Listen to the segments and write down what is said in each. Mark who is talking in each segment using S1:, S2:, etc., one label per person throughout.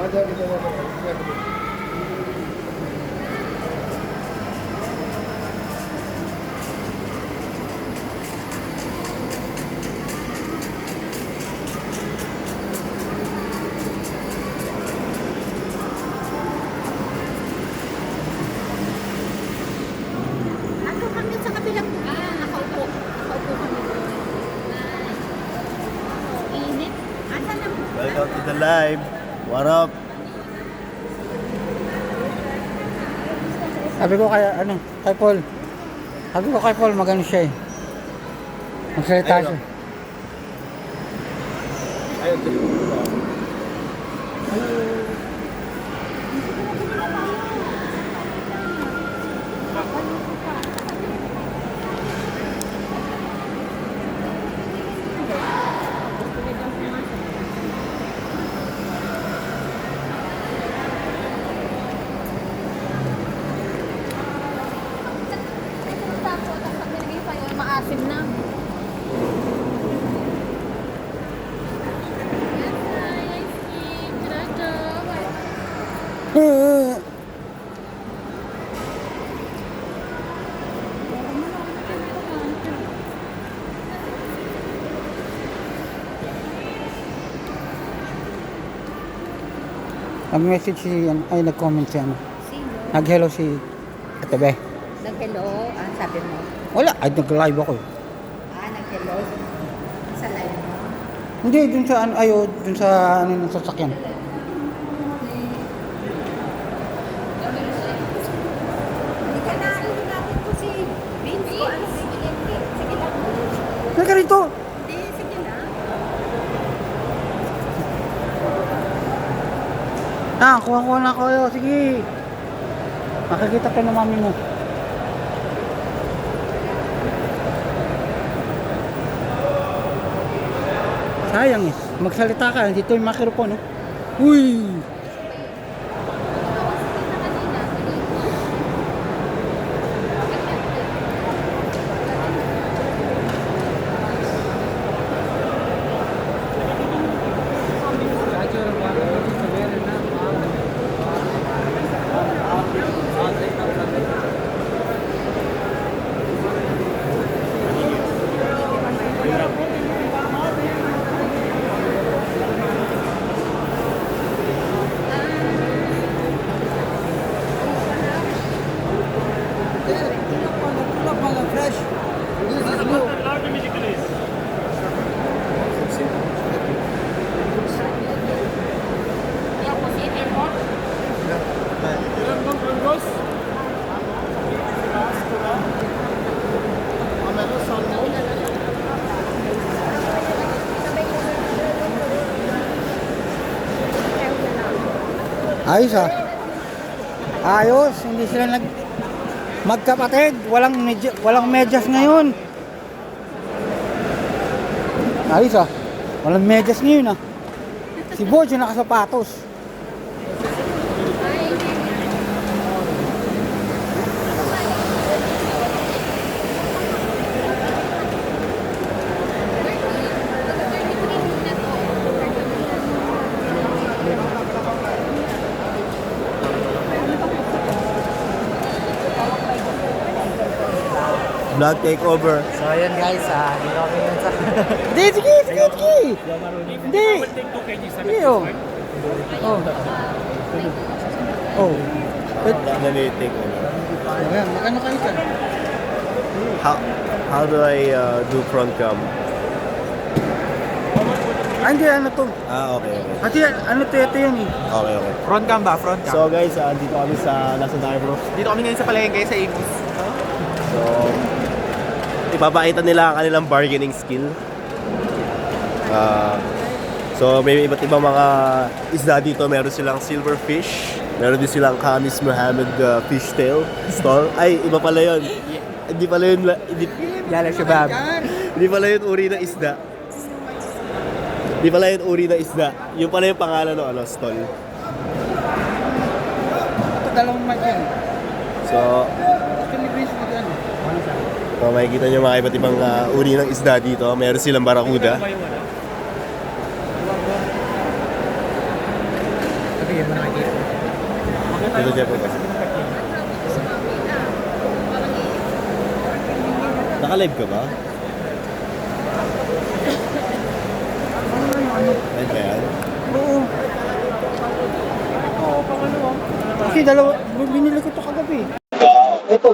S1: Welcome to the live. What up?
S2: Sabi ko kay Paul. Sabi ko kay Paul magano siya eh. Magsalita siya.
S3: Maasim na.
S2: Nag-message si nag-comment si
S3: Sino?
S2: Nag-hello si Ate Be.
S3: Nag-hello? Ang sabi mo?
S2: Wala, nag-live ako.
S3: Nag-hello? Sa live mo?
S2: Hindi, dun sa dun sa ng sasakyan.
S3: Hindi ka na, natin po si Vince. Sige lang.
S2: Naka rito.
S3: Hindi, sige na.
S2: Kuha na ako. Sige. Makikita ka na mami mo. Sayang eh. Magsalita ka. Dito yung microphone. Uy! Ayos ah. Ayos, hindi sila magkapatid, walang medyas ngayon. Ayos ah. Walang medyas ngayon ah. Si Bojo nakasapatos.
S1: Vlog takeover.
S2: So ayan guys, dito kami yun sa... Hindi, sige. Hindi. Hindi, oh. Oh.
S1: Takeover.
S2: Ayan, magkano kayo ka?
S1: How do I do front cam?
S2: Hindi, ano to?
S1: Okay.
S2: Pati, ito yun eh.
S1: Okay.
S4: Front cam ba? Front cam.
S1: So guys, dito kami sa Nasa Bro.
S4: Dito kami ngayon sa palengke sa Imus.
S1: So, ipapakita nila ang kanilang bargaining skill. So, may iba't ibang mga isda dito. Meron silang silverfish. Meron din silang Khamis Mohammed fishtail stall. Ay, iba pala yun. Hindi pala yun.
S4: Lala Shabab.
S1: Hindi pala yun uri ng isda. Hindi pala yun uri ng isda. Yung pala yung pangalan ng stall.
S2: Ito, dalawang mic yan.
S1: So, makikita nyo mga iba't ibang uri ng isda dito. Meron silang barakuda.
S2: Bigyan mo nakikita.
S1: Dito Jeffrey kasi. Naka-live ka ba? Live ba yan?
S2: Oo. Kasi dalawa, binili ko ito kagabi. Ito.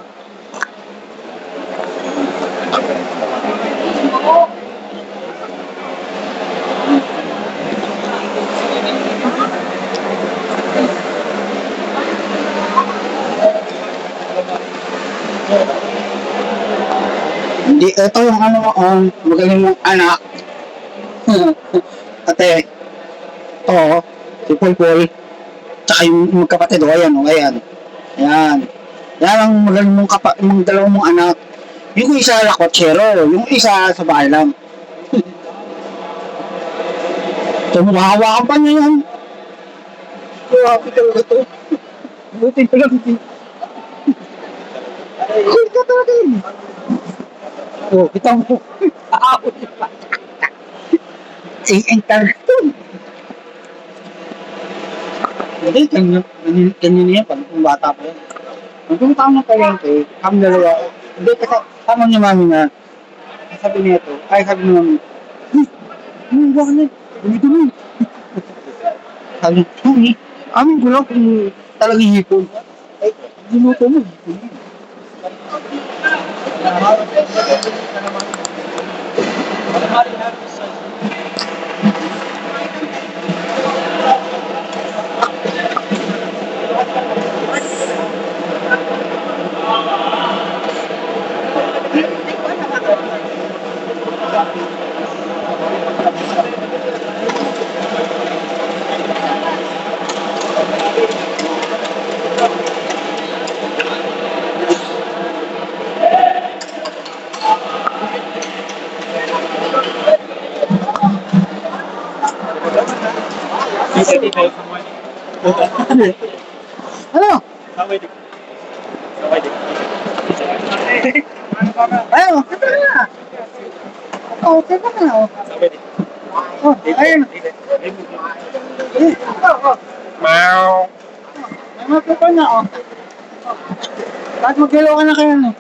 S5: Di, ito yung magaling mong anak. Ate, oo, si Pulpul, tsaka yung magkapatid, ayan, ayan. Ayan. Yan ang magaling mong yung dalawang mong anak. Yung isa lakotsero, yung isa sa bahay lang. So, mahahawakan pa niya yan. Grabe talaga to. Buti pa lang. Cool ka talaga yun. Oh, kita mo. Aawit pa. Encounter to. Hindi, ganyan niya pag kung bata pa yan. Kung tama pa yan, kami dalawa. Hindi, kasi tama niya mami na sabi niya ito, ay sabi niya mami, bakit na, dumi-dumi. Sabi niya, mami, amin ko lang kung talagang hipon. Ay, ginuto mo, hipon yun. Ano? Ayun, kita na. Oh, kita na. Oh, ayun. Meow. May matuto na, oh. Tapos mag-hello ka na kayo, no?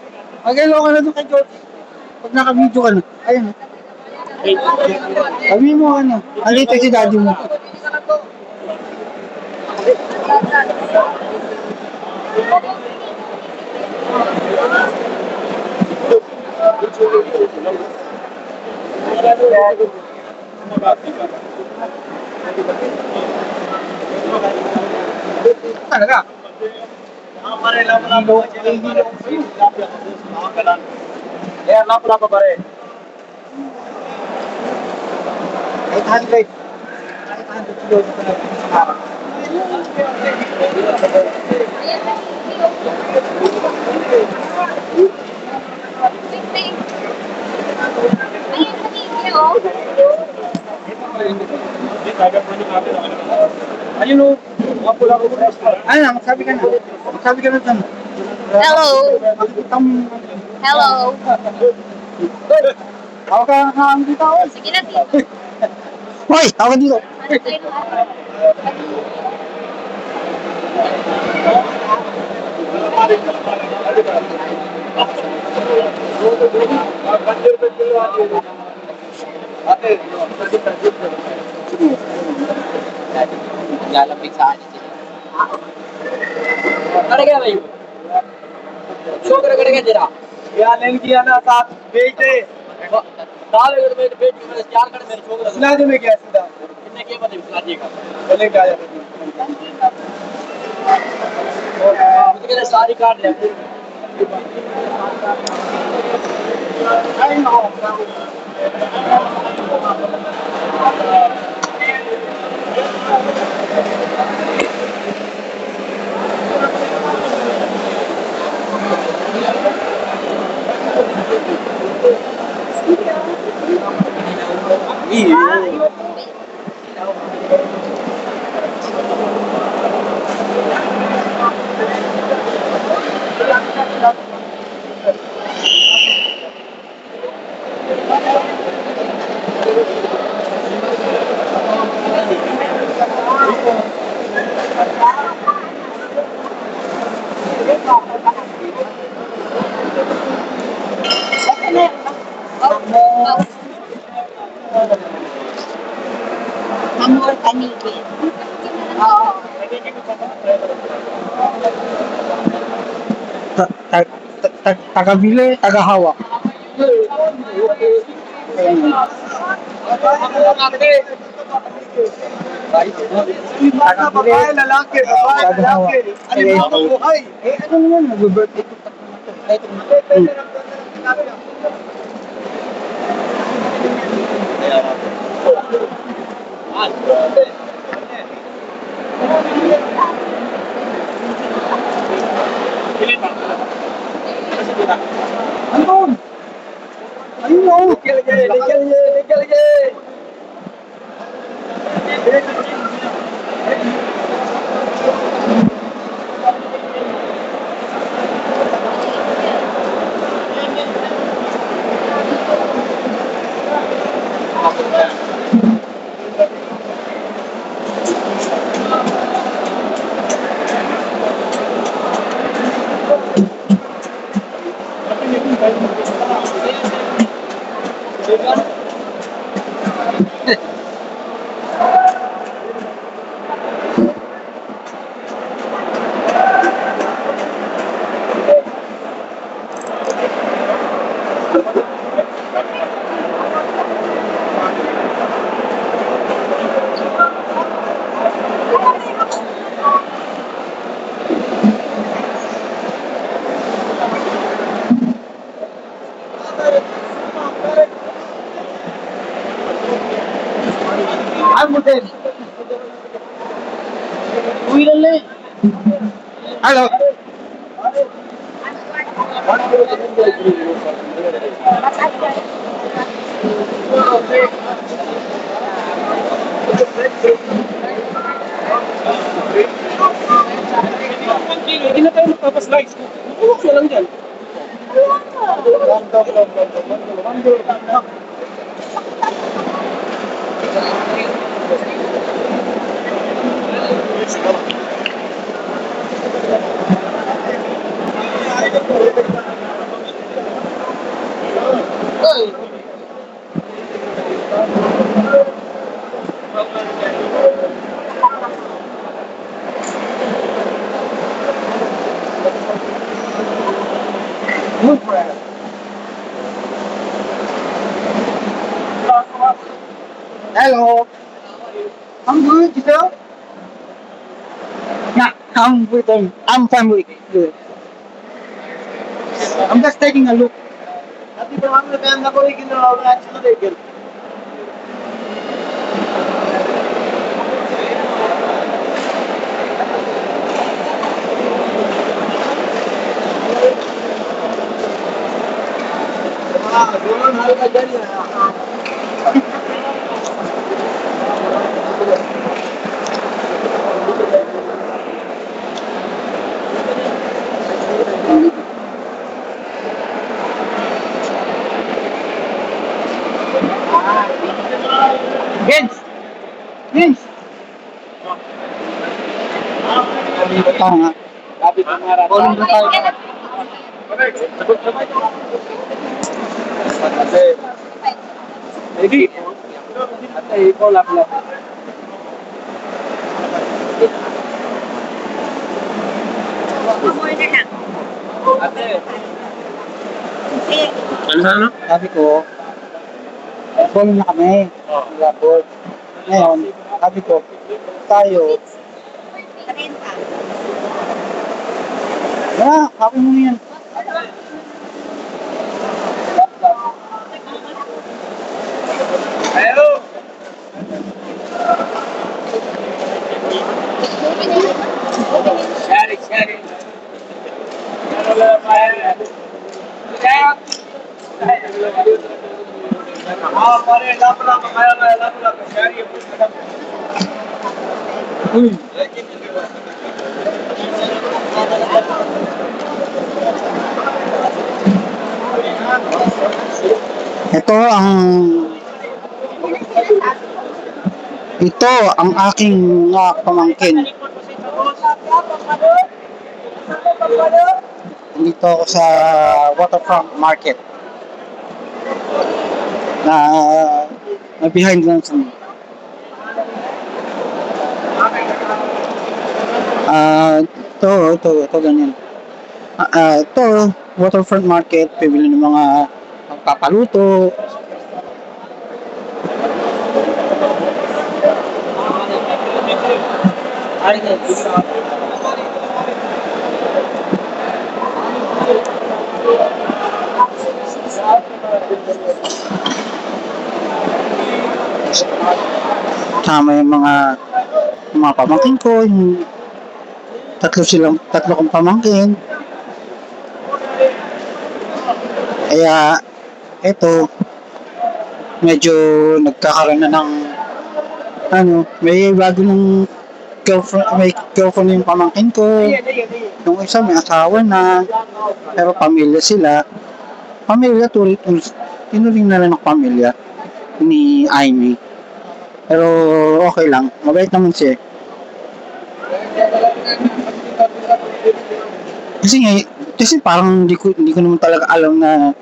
S5: Mag-hello ka na doon kay Jody. Pag naka-video ka na. Ayun, oh. Sabi mo, ano? Alito si daddy mo. Talaga?
S1: Eh, wala pa pare.
S5: Kahit 100. Kahit 100 kilo na talaga sa harap.
S1: Ayun o, mga pula ko na.
S5: Ano na, magsabi ka na. Magsabi ka na dyan.
S3: Hello.
S5: Makikita mo.
S3: Hello.
S5: Tawag ka na ang dito.
S3: Sige na, Tito.
S5: Hoy, tawag dito.
S3: Ano tayo na?
S2: Lalapit sa akin sila. Ano kaya ba yun? Show kara jira.
S1: यार नहीं किया ना साथ बेटे
S2: दाल अगर मैं बेट के मैंने तैयार कर मेरे छोकरा
S1: सुना दे मैं क्या सीधा
S2: कितने के बदले खिला दिएगा
S1: बोले क्या है
S2: मुझे कहते सारी काट ले
S5: Taga-bili, taga-hawak. Ayan yun. Taga-bili, taga-hawak. Kaya ito. Eh, ano naman, nag-birthday ko. Andun! Ayun o! Ano din? Uwi lang eh. Hello? Hindi na tayo magpapaslides. Bukas na lang dyan. Hello. I'm good, yourself? Yeah, I'm with them. I'm family. Good. I'm just taking a look. Vince! Vince! Ito nga. Bowling na tayo.
S3: Pamor na lang.
S5: Sabi ko, bowling na kami. Labot. Ngayon, sabi ko, tayo.
S3: 30.
S5: Wala, ako mo yan. Uy. Ito ang aking pamangkin. Dito ako sa waterfront market na behind lang sa ito ganyan. Ito, waterfront market, bibili ng mga papaluto. Sama yung mga pamangkin ko, yung tatlo kong pamangkin. Kaya, eto, medyo nagkakaroon na ng, may bago ng girlfriend yung pamangkin ko. Yung isa may asawa na, pero pamilya sila. Pamilya, tinuring na lang ng pamilya ni Amy. Pero okay lang, mabait naman siya. Kasi nga, kasi parang hindi ko naman talaga alam na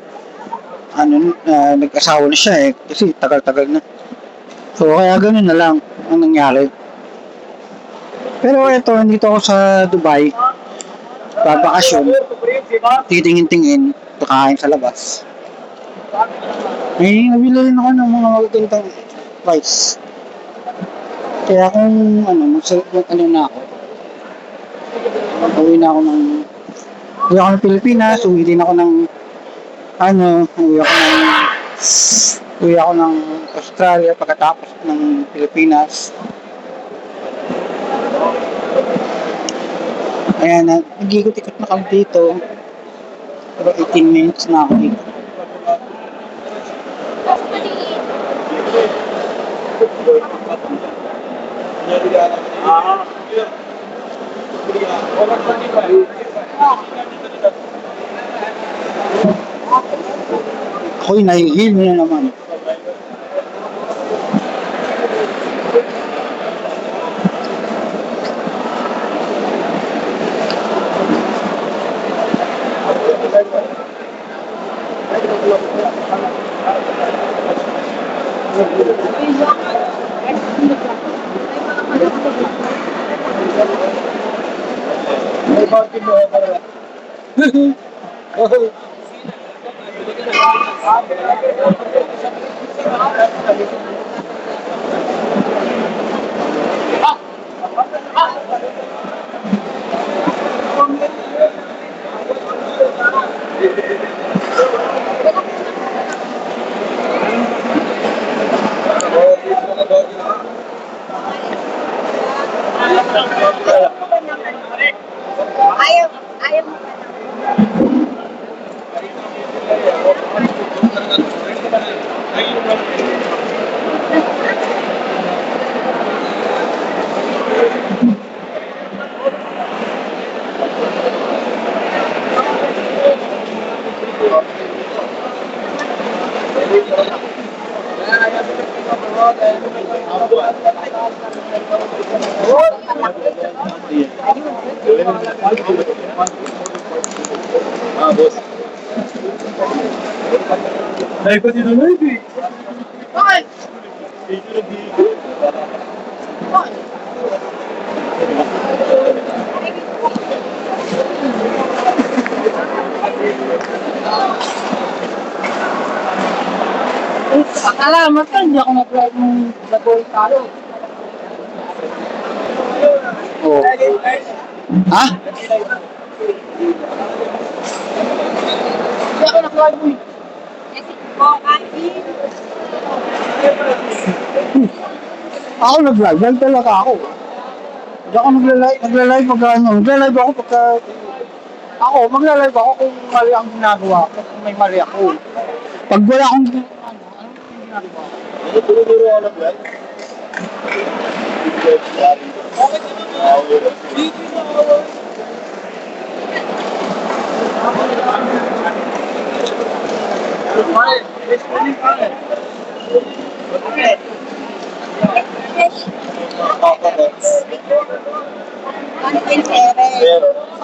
S5: nag-asawa na siya eh. Kasi tagal-tagal na. So kaya ganoon na lang ang nangyari. Pero ito, nandito ako sa Dubai. Babakasyon. Titingin-tingin. Kakain sa labas. Nabili rin ako ng mga magagandang rice. Kaya kung na ako. Uwi ako ng Pilipinas, uwi din ako ng uwi ako ng Australia pagkatapos ng Pilipinas. Ayan, nag-ikot-ikot na kami dito. Pero 18 minutes na ako dito. Ako'y nahihil mo na naman.
S3: Ayaw mo ba?
S5: Alamat ka, hindi ako nag-drive ng nag-boy talo. Oh. Ha? Hindi ako nag-drive mo.
S3: Kasi po, kain.
S5: Ako nag-live, live talaga ako. Hindi ako nagla-live magla-live ako pagka magla-live ako kung mali ang ginagawa ko, kung may mali ako. Pag wala akong ginagawa, ginagawa?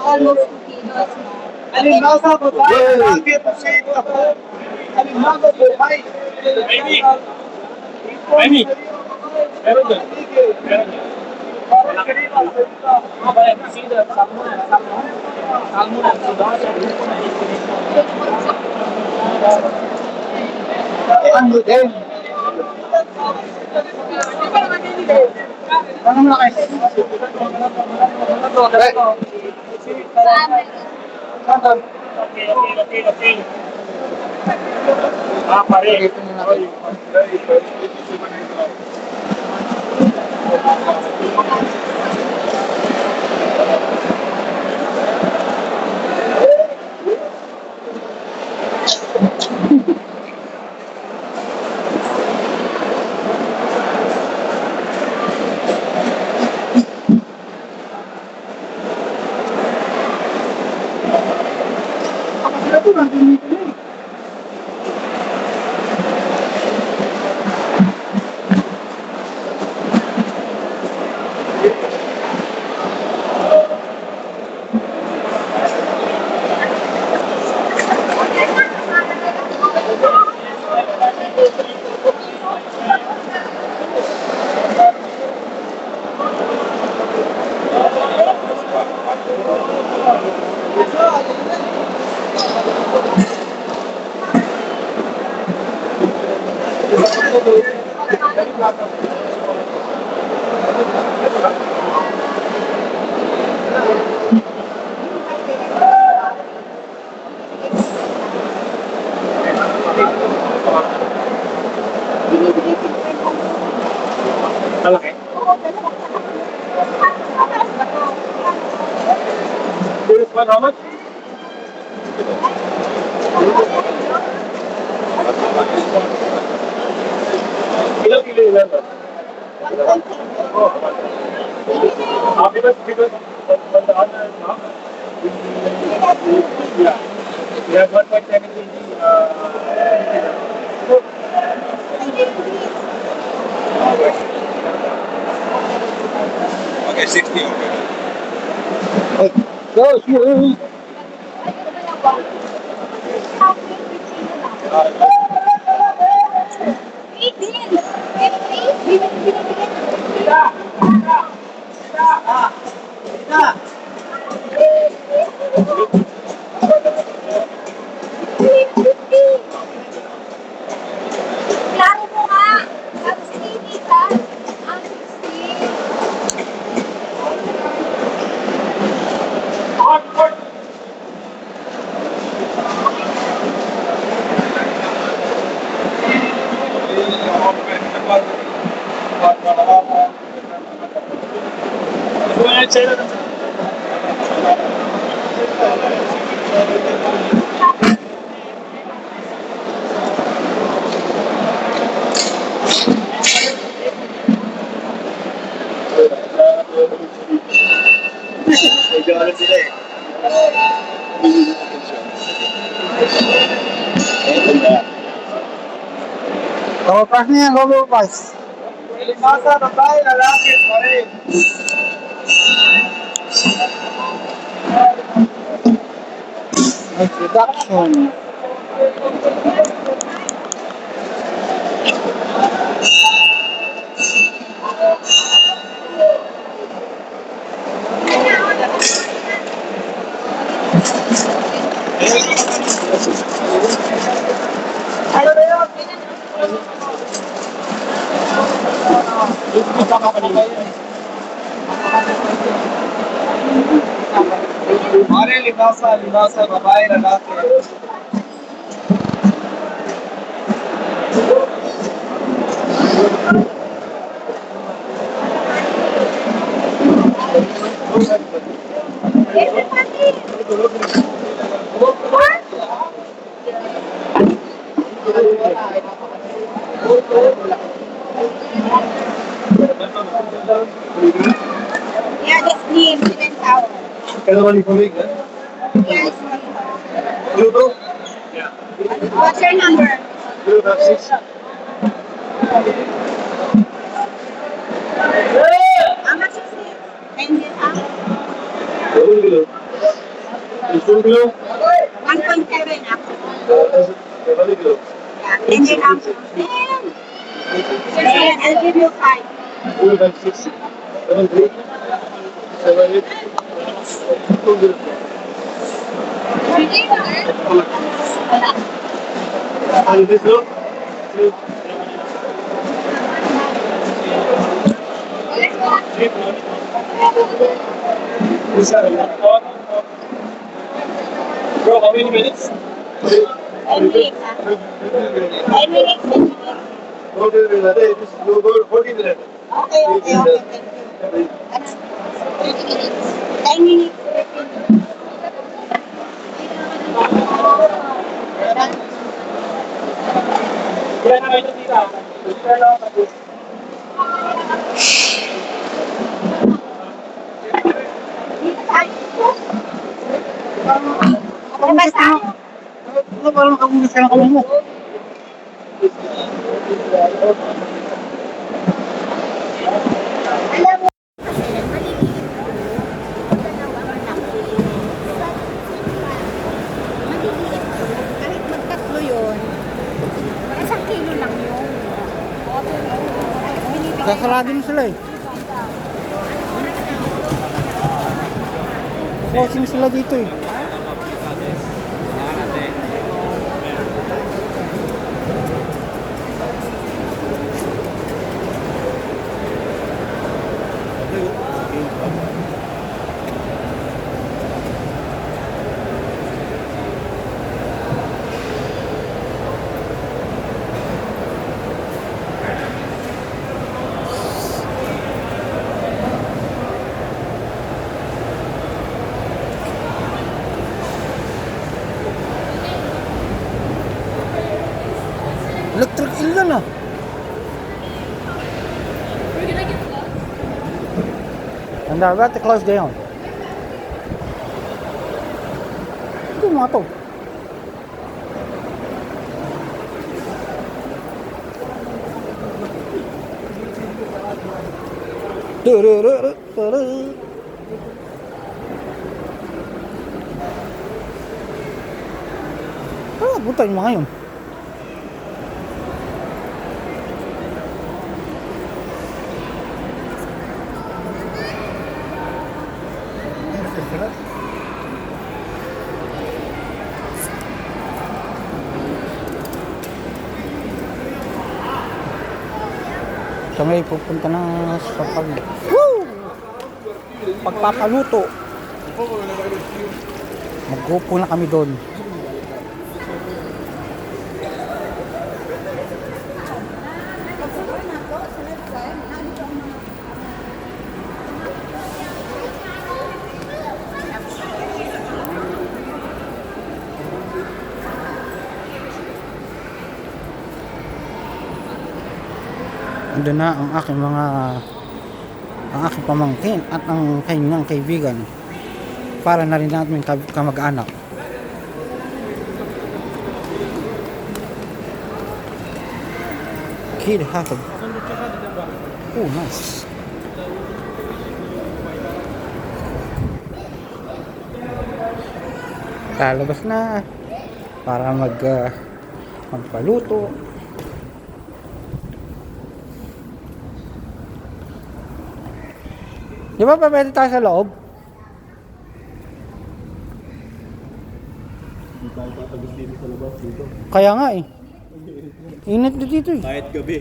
S3: Almost 2 kilos, no?
S5: Alimbaga po tayo, lagi po sa ito. Alimbaga po tayo.
S6: Amy! Amy! Meron doon. Meron doon.
S5: Ano din? Ano mo na kayo? Ito, nandun dito na eh.
S6: Okay, 60 okay.
S5: Go, shoot!
S3: Klaro mo nga. Tapos hindi ka. Ang 60.
S5: Overpass niya, overpass.
S6: Nasa babae, lalaki, pare.
S5: Introduction.
S6: Pare, libasa, babae, lalaki.
S3: Yeah, that's me. Student hour.
S6: Kailan ni Kumig?
S3: Yes.
S6: Luto?
S3: What's your number?
S6: Luto, 6.
S3: How much is it? 10 dirham?
S6: Kilo. Isang kilo?
S3: 1.7 ako.
S6: Kilo.
S3: Yeah, 10 dirham. 10. I'll give you 5.
S6: Luto, 6. 7, 8. Two zero. And this look. Bro, how many minutes?
S3: 10 minutes, ah. 10 minutes, 10 minutes.
S6: 14 minutes.
S3: Okay, okay, okay. Thank you. Ano? 30 minutes. 10 minutes.
S6: Kaya na kayo dito. Kaya lang ako.
S3: Dito tayo. Ano ba sa?
S5: Ano parang kamunas ka ng kamay mo?
S3: Alam mo, kasi maliliit ko. Dalawa malaki. Maliliit ko. Kahit magtatlo yun, isang kilo lang yun.
S2: Sasarado mo sila eh. Closing sila dito eh. Electric eel yan ah. And they're about to close down. Ito mga to. Ah, punta yung mga yun. Kami pupunta na sa pagpapaluto. Mag-upo na kami doon. Andun na ang aking pamangkin at ang kanyang kaibigan para na rin natin kamag-anak. Kid Hatog. Oh, nice. Lalabas na para magpaluto. Di ba pa pwede tayo sa loob?
S1: Hindi tayo tatagos dito sa labas dito.
S2: Kaya nga eh. Init na dito eh.
S1: Kahit gabi.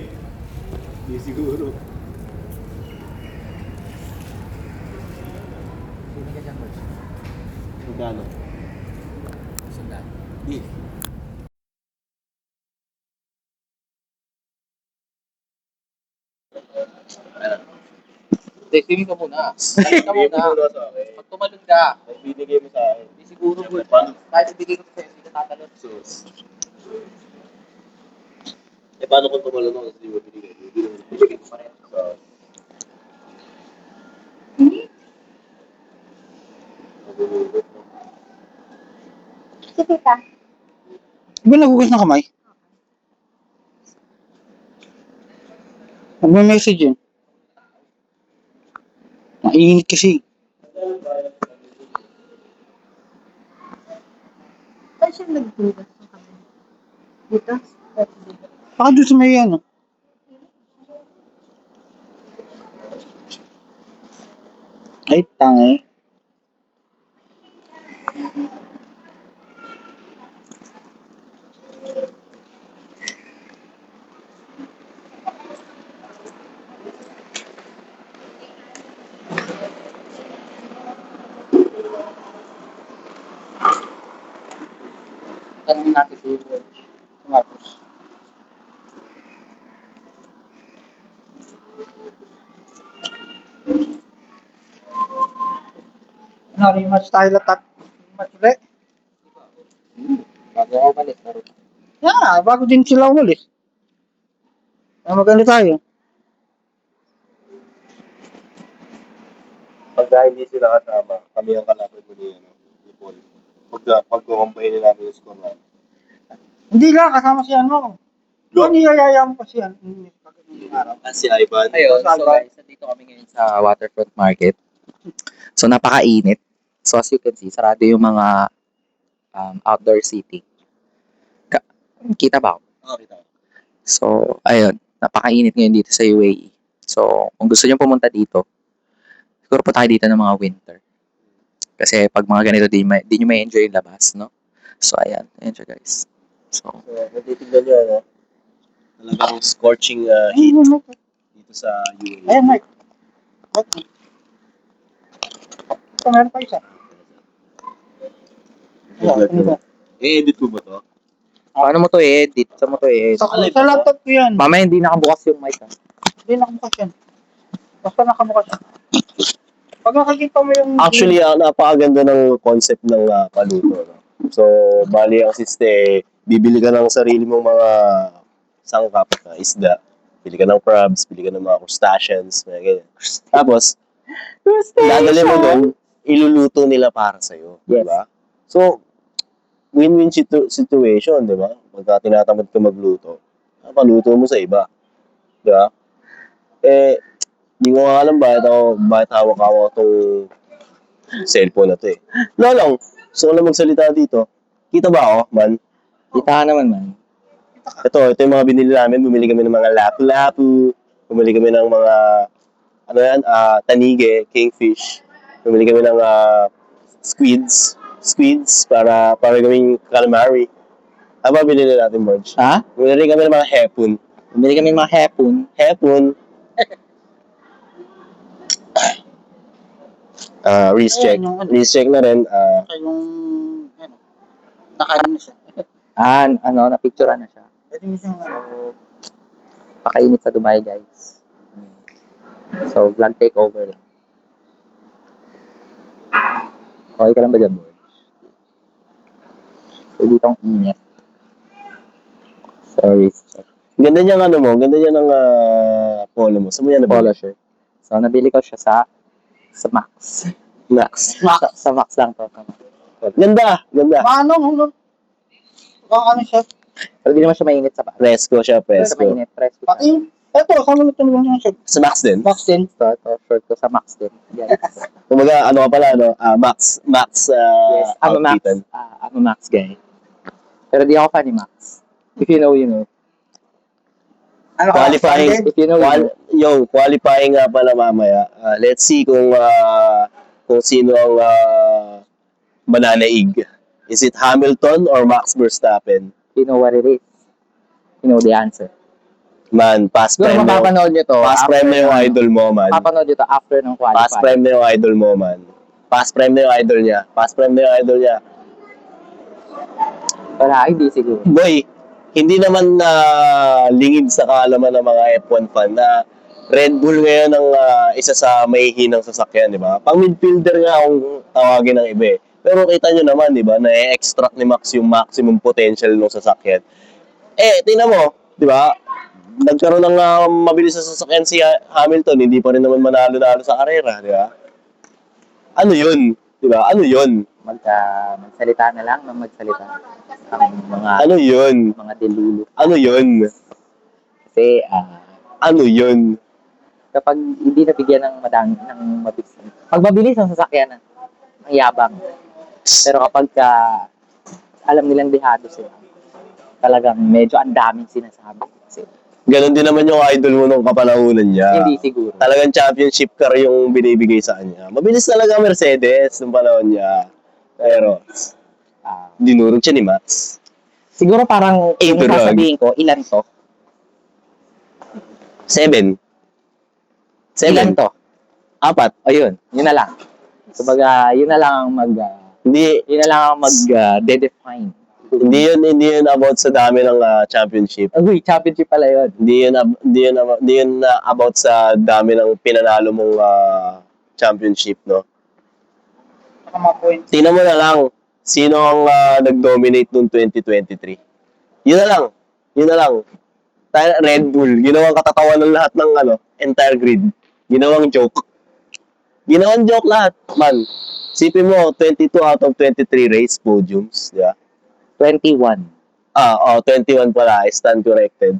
S1: Hindi siguro. Magkano? Sandaan. Di.
S4: Swimming ka muna. Swimming ka muna.
S6: sa akin.
S4: Pag tumalon ka,
S6: Ay, binigay mo sa akin.
S4: hindi siguro good.
S6: Paano?
S4: Kahit ibigay ko sa'yo, hindi ka tatalon.
S6: Eh, paano kung tumalon ako kasi di mo binigay?
S4: Ibigay ko pa rin.
S6: Sa nabulubot mo.
S3: Si tita.
S5: Di ba nagugas ng kamay? Nagme-message yun. Mainit kasi.
S3: Saan siya nagbugas ng kamay? Dito?
S5: Baka doon sa may ano. Ay, tangi. Tanongin natin si Marcos. Ano, rematch tayo lahat. Rematch ulit.
S4: Bago ako balik.
S5: Yeah, bago din sila umalis. Maganda tayo.
S1: Pagka hindi sila kasama, kami ang kalaban mo ni Paul. Pag-combine namin yung score namin.
S5: Hindi lang, kasama si ano.
S1: Go.
S5: Ano niyayaya mo pa si ano? Araw.
S1: Si Ivan.
S7: Ayun, so guys, nandito kami ngayon sa Waterfront Market. So, napakainit. So, as you can see, sarado yung mga outdoor seating. Kita ba?
S1: Okay, tama.
S7: So, ayun, napakainit ngayon dito sa UAE. So, kung gusto nyo pumunta dito, siguro po tayo dito ng mga winter. Kasi pag mga ganito, di nyo may enjoy yung labas, no? So, ayan. Ayan siya, guys. So,
S1: Kung titignan nyo, ano, talagang scorching heat dito sa UAE.
S5: Ayan, Mike. Okay. Ito, meron pa isa.
S1: I-edit ko ba to?
S7: paano mo to i-edit? Saan mo to i-edit?
S5: Sa laptop ko yan.
S7: Mamaya hindi nakabukas yung mic, ha?
S5: Hindi nakabukas yan. Basta nakabukas yan. Pag nakikita mo yung...
S1: Actually, napakaganda ng concept ng paluto. No? So, bali ang siste, bibili ka ng sarili mong mga sangkap na isda. Bili ka ng crabs, bili ka ng mga crustaceans, mga ganyan. Tapos, dadali mo doon, iluluto nila para sa'yo.
S7: Yes.
S1: Diba? So, win-win situation, di ba? Pagka tinatamad ka magluto, paluto mo sa iba. Di ba? Eh, di ko nga alam bakit hawak-hawak itong cellphone na to eh. Lolong, gusto ko lang magsalita dito. Kita ba ako, man?
S7: Kita ka naman, man.
S1: Ito yung mga binili namin. Bumili kami ng mga lapu-lapu. Bumili kami ng mga, ano yan, tanige, kingfish. Bumili kami ng squids para gawing calamari. Ano ba binili natin, Marge?
S7: Ha?
S1: Bumili kami ng mga hepon.
S7: Bumili kami ng mga hepon.
S1: Hepon. Wrist check.
S5: Ayan, yung ano.
S1: Wrist check na rin.
S5: Yung... Ano. Nakain na siya.
S7: Napicturean na siya.
S5: Pwede mo siyang...
S7: Pakainit sa Dubai, guys. So, vlog takeover lang. Okay ka lang ba dyan, boy? So, dito ang init. Sorry.
S1: Ganda niya ng ano mo. Ganda niya ng polo mo. Saan mo yan
S7: Polo
S1: nabili?
S7: shirt. So, nabili ko siya sa Max.
S1: Max.
S7: Sa Max lang to.
S1: Ganda. Ganda.
S5: Ano? Ano siya?
S7: Pero di naman siya mainit sa
S1: Fresco siya,
S7: Sa
S1: fresco.
S7: mainit. Presko siya.
S5: Pati, eto, saan mo ito naman siya?
S1: Sa Max din.
S5: Box din.
S7: So, ito, short ko sa Max din. Yes.
S1: Kumaga, ano ka pala, no? Max
S7: Yes, I'm a Max.
S1: outfitan.
S7: I'm a Max guy. Pero di ako fan ni Max. If you know, you know.
S5: Ano ka?
S1: Qualifying.
S7: If you know, you know.
S1: Qualifying nga pala mamaya. Let's see kung sino ang banana egg. Is it Hamilton or Max Verstappen?
S7: You know what it is. You know the answer.
S1: Man, past
S7: Siguro
S1: prime na yung,
S7: mapapanood nyo to.
S1: past prime na yung idol mo, man.
S7: Mapapanood nyo to after ng
S1: Past
S7: qualify.
S1: prime na yung idol mo, man. Past prime na yung idol niya. Past prime na yung idol niya.
S7: Wala, hindi siguro.
S1: Boy, hindi naman lingid sa kaalaman ng mga F1 fan na Red Bull ngayon ang isa sa may hinang sasakyan, di ba? Pang midfielder nga kung tawagin ng iba eh. Pero kita nyo naman, di ba, na-extract ni Max yung maximum potential ng sasakyan. Tingnan mo, di ba? Nagkaroon ng mabilis na sasakyan si Hamilton, hindi pa rin naman manalo-nalo sa karera, di ba? Ano yun? Di ba? Ano yun?
S7: Magsalita na lang ng magsalita. Ang mga
S1: Ano yun?
S7: mga delulu.
S1: Ano yun?
S7: Kasi
S1: Ano yun?
S7: kapag hindi nabigyan ng mabilis. Pag mabilis ang sasakyan, ang yabang. Pero kapag alam nilang dehado sila, talagang medyo ang daming sinasabi. Kasi
S1: Ganon din naman yung idol mo nung kapanahunan niya.
S7: Hindi siguro.
S1: Talagang championship car yung binibigay sa kanya. Mabilis talaga Mercedes nung panahon niya. Pero, dinurog siya ni Max.
S7: Siguro parang yung
S1: Drug.
S7: sasabihin ko, ilan to?
S1: 7.
S7: Ilan to?
S1: 4.
S7: Ayun, yun na lang. Kumbaga, yun na lang ang
S1: Hindi,
S7: yun na lang ang de-define.
S1: hindi yun about sa dami ng championship.
S7: Uy, championship pala yun.
S1: Hindi yun about sa dami ng pinanalo mong championship, no?
S5: Saka mga points.
S1: Tingnan mo na lang, sino ang nag-dominate noong 2023. Yun na lang. Red Bull, ginawang katatawa ng lahat ng entire grid. Ginawang joke. Ginawang joke lahat, man. Sipin mo, 22 out of 23 race podiums, di ba?
S7: 21.
S1: 21 pala, I stand corrected.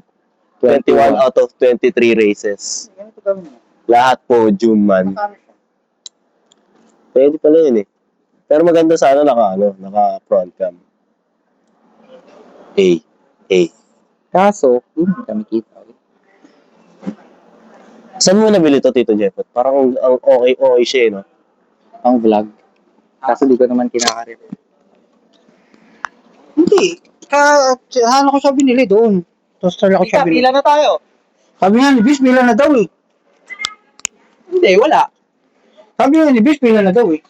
S1: 21 out of 23 races.
S5: Ganito gawin mo.
S1: Lahat podium, man.
S5: Makano siya?
S1: Pwede pala yun eh. Pero maganda sana naka front cam.
S7: Kaso, hindi kami kita.
S1: Saan mo nabili to, Tito Jeffet? Parang ang okay siya, no?
S7: Ang vlog. Kaso di ko naman kinakarit.
S5: Hindi. Ano ko siya binili doon. Toaster ako siya binili.
S4: na tayo.
S5: Sabi nga ni Bis, bila na daw eh.
S4: Hindi, wala.
S5: Sabi nga ni Bis, bila na daw eh.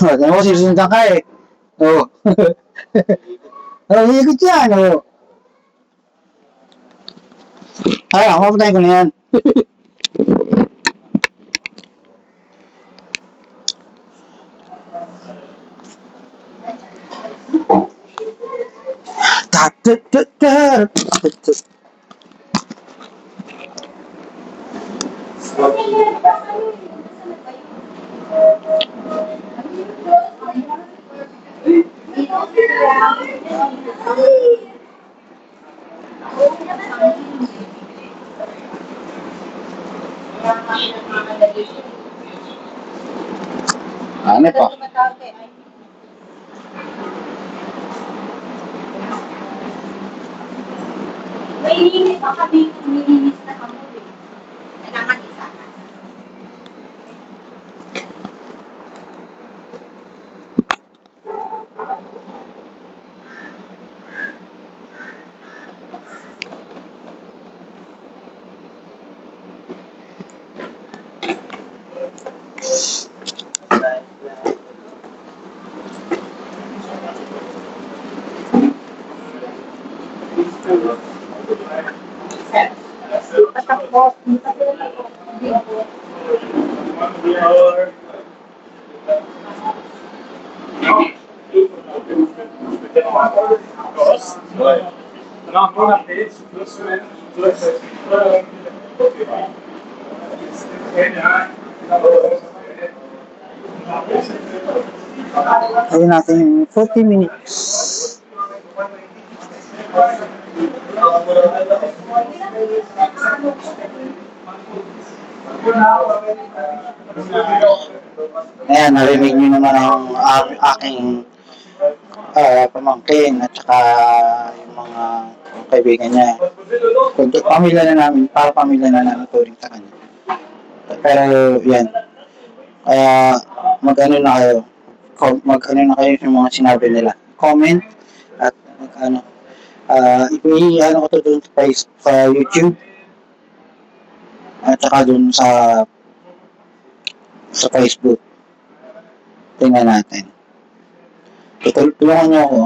S5: Ano ko, sinusundan ka eh. Oo. Oh, higit yan, oo. Ay, ako mapatayin ko na yan. Ano pa?
S3: May linis pa kami, nilinis na kami. Kailangan isa.
S5: Ayun natin yung 40 minutes. Ayan, narinig nyo naman ang aking pamangkin at saka yung mga kaibigan niya. Pamilya na namin, para pamilya na namin turing sa kanya. Pero yan, kaya mag-ano na kayo, mag-ano na kayo yung mga sinabi nila. Comment at mag-ano. I-ano ko to dun sa YouTube at saka dun sa Facebook. Tingnan natin. Tulungan niyo ako.